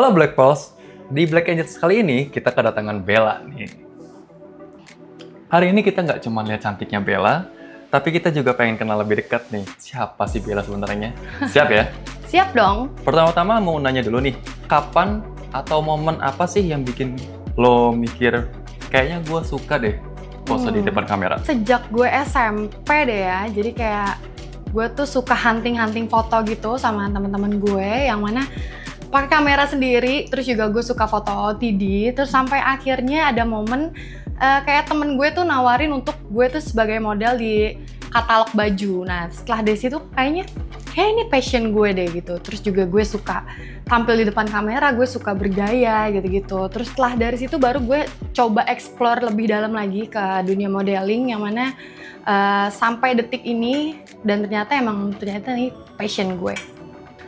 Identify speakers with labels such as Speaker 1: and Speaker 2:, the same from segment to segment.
Speaker 1: Halo Black Pulse, di Black Angels kali ini kita kedatangan Bella nih. Hari ini kita nggak cuma lihat cantiknya Bella, tapi kita juga pengen kenal lebih dekat nih. Siapa sih Bella sebenarnya? Siap ya?
Speaker 2: Siap dong.
Speaker 1: Pertama-tama mau nanya dulu nih, kapan atau momen apa sih yang bikin lo mikir kayaknya gue suka deh pose di depan kamera?
Speaker 2: Sejak gue SMP deh ya, jadi kayak gue tuh suka hunting foto gitu sama teman-teman gue yang mana pakai kamera sendiri, terus juga gue suka foto OOTD, terus sampai akhirnya ada momen kayak temen gue tuh nawarin untuk gue tuh sebagai model di katalog baju. Nah setelah dari situ kayaknya ini passion gue deh gitu. Terus juga gue suka tampil di depan kamera, gue suka bergaya gitu-gitu. Terus setelah dari situ baru gue coba explore lebih dalam lagi ke dunia modeling yang mana sampai detik ini dan ternyata ini passion gue.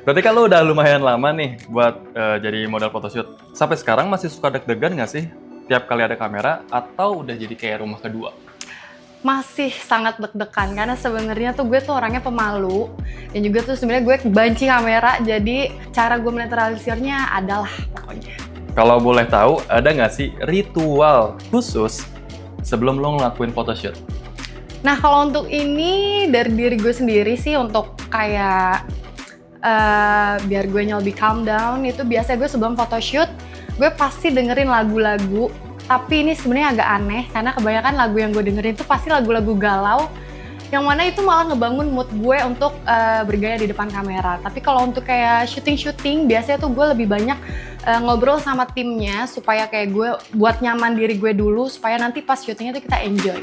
Speaker 1: Berarti kan lo udah lumayan lama nih buat jadi model photoshoot. Sampai sekarang masih suka deg-degan nggak sih tiap kali ada kamera atau udah jadi kayak rumah kedua?
Speaker 2: Masih sangat deg-degan karena sebenarnya tuh gue tuh orangnya pemalu dan juga tuh sebenarnya gue benci kamera, jadi cara gue menetralisirnya adalah pokoknya.
Speaker 1: Kalau boleh tahu, ada nggak sih ritual khusus sebelum lo ngelakuin photoshoot?
Speaker 2: Nah kalau untuk ini dari diri gue sendiri sih, untuk kayak biar gue lebih calm down, itu biasanya gue sebelum photoshoot gue pasti dengerin lagu-lagu. Tapi ini sebenarnya agak aneh karena kebanyakan lagu yang gue dengerin itu pasti lagu-lagu galau, yang mana itu malah ngebangun mood gue untuk bergaya di depan kamera. Tapi kalau untuk kayak syuting biasanya tuh gue lebih banyak ngobrol sama timnya supaya kayak gue buat nyaman diri gue dulu supaya nanti pas syutingnya tuh kita enjoy.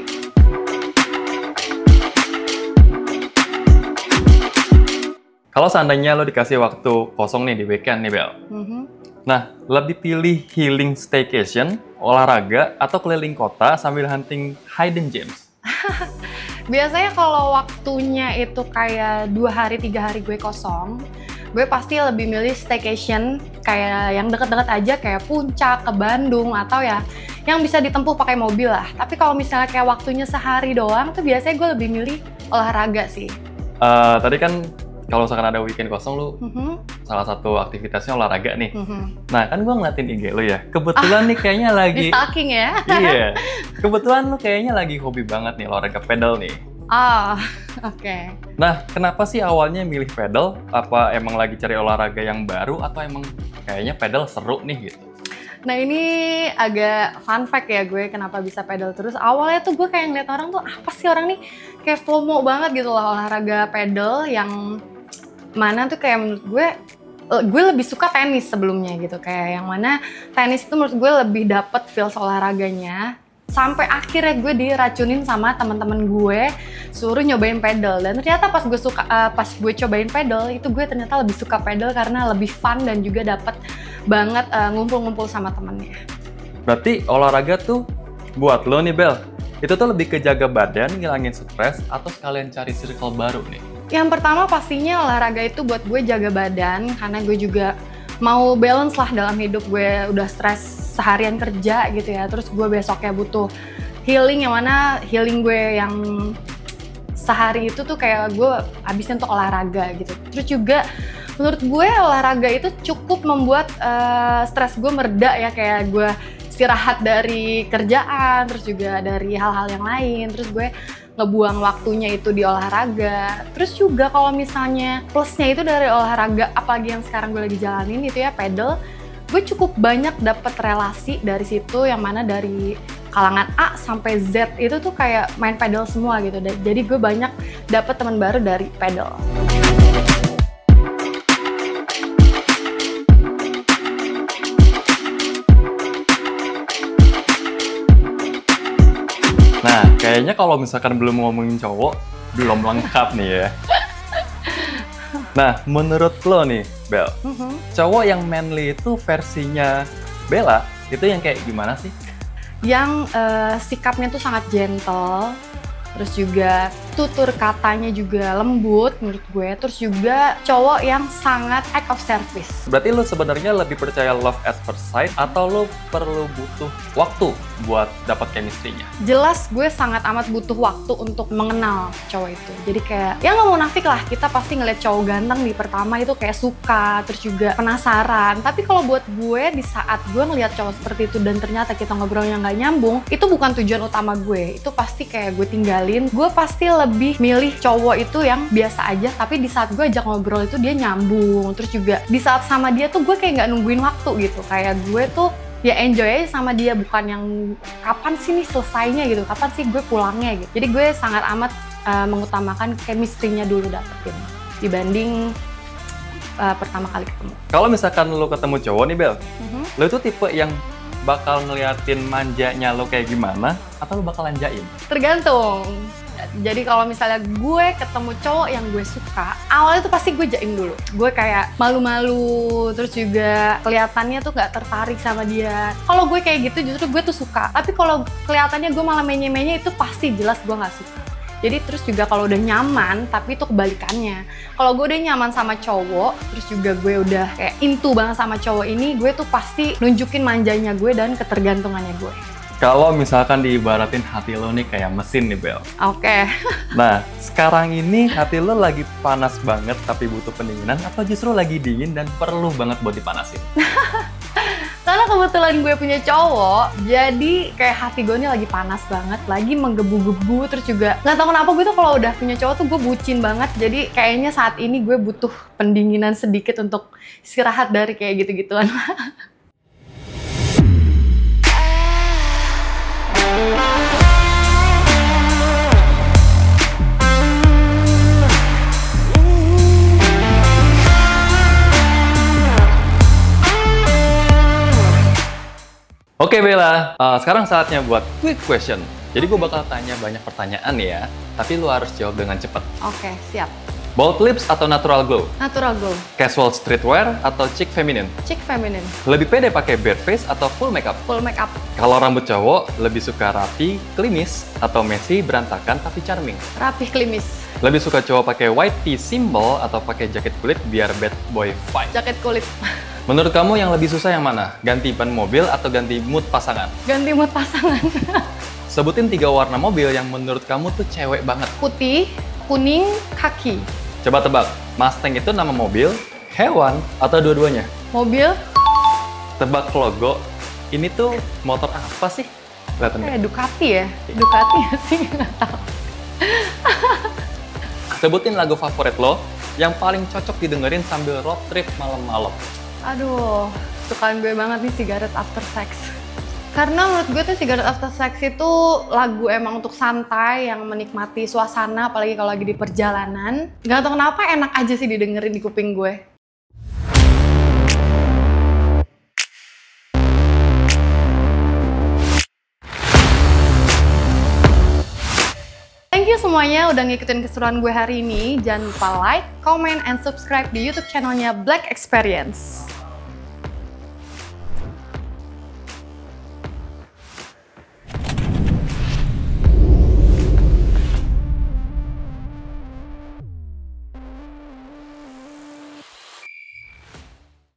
Speaker 1: Kalau seandainya lo dikasih waktu kosong nih di weekend nih Bel, nah lebih pilih healing staycation, olahraga, atau keliling kota sambil hunting hidden gems?
Speaker 2: Biasanya kalau waktunya itu kayak 2 hari 3 hari gue kosong, gue pasti lebih milih staycation kayak yang deket-deket aja, kayak Puncak, ke Bandung, atau ya yang bisa ditempuh pakai mobil lah. Tapi kalau misalnya kayak waktunya sehari doang tuh biasanya gue lebih milih olahraga sih.
Speaker 1: Tadi kan kalau misalkan ada weekend kosong lu, salah satu aktivitasnya olahraga nih. Nah kan gue ngeliatin IG lu ya, kebetulan nih kayaknya lagi...
Speaker 2: Di stalking ya?
Speaker 1: Iya, kebetulan lu kayaknya lagi hobi banget nih olahraga pedal nih.
Speaker 2: Oke.
Speaker 1: Nah, kenapa sih awalnya milih pedal? Apa emang lagi cari olahraga yang baru atau emang kayaknya pedal seru nih gitu?
Speaker 2: Nah ini agak fun fact ya gue kenapa bisa pedal terus. Awalnya tuh gue kayak ngeliat orang tuh, apa sih orang nih kayak FOMO banget gitu lah olahraga pedal, yang mana tuh kayak menurut gue lebih suka tenis sebelumnya gitu. Kayak yang mana tenis itu menurut gue lebih dapet feels olahraganya. Sampai akhirnya gue diracunin sama teman-teman gue suruh nyobain pedal, dan ternyata pas gue cobain pedal itu gue ternyata lebih suka pedal karena lebih fun dan juga dapet banget ngumpul-ngumpul sama temennya.
Speaker 1: Berarti olahraga tuh buat lo nih Bel, itu tuh lebih ke jaga badan, ngilangin stres, atau sekalian cari circle baru nih?
Speaker 2: Yang pertama pastinya olahraga itu buat gue jaga badan, karena gue juga mau balance lah dalam hidup. Gue udah stres seharian kerja gitu ya, terus gue besoknya butuh healing, yang mana healing gue yang sehari itu tuh kayak gue habisin untuk olahraga gitu. Terus juga menurut gue olahraga itu cukup membuat stres gue mereda ya, kayak gue istirahat dari kerjaan, terus juga dari hal-hal yang lain, terus gue ngebuang waktunya itu di olahraga. Terus juga kalau misalnya plusnya itu dari olahraga, apalagi yang sekarang gue lagi jalanin itu ya pedal, gue cukup banyak dapet relasi dari situ, yang mana dari kalangan A sampai Z itu tuh kayak main pedal semua gitu. Jadi gue banyak dapet teman baru dari pedal.
Speaker 1: Nah, kayaknya kalau misalkan belum ngomongin cowok, belum lengkap nih ya. Nah, menurut lo nih, Bel, cowok yang manly itu versinya Bella, itu yang kayak gimana sih?
Speaker 2: Yang sikapnya tuh sangat gentle, terus juga tutur katanya juga lembut menurut gue. Terus juga cowok yang sangat act of service.
Speaker 1: Berarti lu sebenarnya lebih percaya love at first sight atau lu perlu butuh waktu buat dapat chemistry-nya?
Speaker 2: Jelas gue sangat amat butuh waktu untuk mengenal cowok itu. Jadi kayak, ya nggak mau nafik lah, kita pasti ngeliat cowok ganteng di pertama itu kayak suka, terus juga penasaran. Tapi kalau buat gue, di saat gue ngeliat cowok seperti itu dan ternyata kita ngobrolnya nggak nyambung, itu bukan tujuan utama gue. Itu pasti kayak gue tinggalin. Gue pasti lebih milih cowok itu yang biasa aja, tapi di saat gue ajak ngobrol itu dia nyambung. Terus juga di saat sama dia tuh gue kayak nggak nungguin waktu gitu. Kayak gue tuh ya enjoy aja sama dia, bukan yang kapan sih nih selesainya gitu, kapan sih gue pulangnya gitu. Jadi gue sangat amat mengutamakan chemistry-nya dulu dapetin dibanding pertama kali ketemu.
Speaker 1: Kalau misalkan lo ketemu cowok nih Bel, lo itu tipe yang bakal ngeliatin manjanya lo kayak gimana atau lo bakal lanjain?
Speaker 2: Tergantung. Jadi kalau misalnya gue ketemu cowok yang gue suka, awalnya tuh pasti gue jaim dulu. Gue kayak malu-malu, terus juga kelihatannya tuh nggak tertarik sama dia. Kalau gue kayak gitu justru gue tuh suka. Tapi kalau kelihatannya gue malah menye-menye, itu pasti jelas gue nggak suka. Jadi terus juga kalau udah nyaman, tapi itu kebalikannya. Kalau gue udah nyaman sama cowok, terus juga gue udah kayak into banget sama cowok ini, gue tuh pasti nunjukin manjanya gue dan ketergantungannya gue.
Speaker 1: Kalau misalkan diibaratin hati lo nih kayak mesin nih Bel.
Speaker 2: Oke.
Speaker 1: Nah, sekarang ini hati lo lagi panas banget tapi butuh pendinginan atau justru lagi dingin dan perlu banget buat dipanasin?
Speaker 2: Karena kebetulan gue punya cowok, jadi kayak hati gue ini lagi panas banget, lagi menggebu-gebu, terus juga nggak tahu kenapa gue tuh kalau udah punya cowok tuh gue bucin banget. Jadi kayaknya saat ini gue butuh pendinginan sedikit untuk istirahat dari kayak gitu-gituan.
Speaker 1: Oke Bella, sekarang saatnya buat quick question. Jadi gue bakal tanya banyak pertanyaan ya, tapi lu harus jawab dengan cepat.
Speaker 2: Oke, siap.
Speaker 1: Bold lips atau natural glow?
Speaker 2: Natural glow.
Speaker 1: Casual streetwear atau chic feminine?
Speaker 2: Chic feminine.
Speaker 1: Lebih pede pakai bare face atau full makeup?
Speaker 2: Full makeup.
Speaker 1: Kalau rambut cowok, lebih suka rapi, klimis, atau messy, berantakan tapi charming?
Speaker 2: Rapih, klimis.
Speaker 1: Lebih suka cowok pakai white tee simple atau pakai jaket kulit biar bad boy vibe?
Speaker 2: Jaket kulit.
Speaker 1: Menurut kamu yang lebih susah yang mana? Ganti ban mobil atau ganti mood pasangan?
Speaker 2: Ganti mood pasangan.
Speaker 1: Sebutin 3 warna mobil yang menurut kamu tuh cewek banget.
Speaker 2: Putih, kuning, kaki.
Speaker 1: Coba tebak, Mustang itu nama mobil, hewan, atau dua-duanya?
Speaker 2: Mobil.
Speaker 1: Tebak logo, ini tuh motor apa sih? Kelihatan
Speaker 2: Kayak Ducati ya? Ducati ya sih? Nggak tahu.
Speaker 1: Sebutin lagu favorit lo yang paling cocok didengerin sambil road trip malam-malam.
Speaker 2: Aduh, sukaan gue banget nih Cigarette After Sex. Karena menurut gue tuh Cigarette After Sex itu lagu emang untuk santai, yang menikmati suasana, apalagi kalau lagi di perjalanan. Gak tau kenapa enak aja sih didengerin di kuping gue. Thank you semuanya udah ngikutin keseruan gue hari ini. Jangan lupa like, comment, and subscribe di YouTube channelnya Black Experience.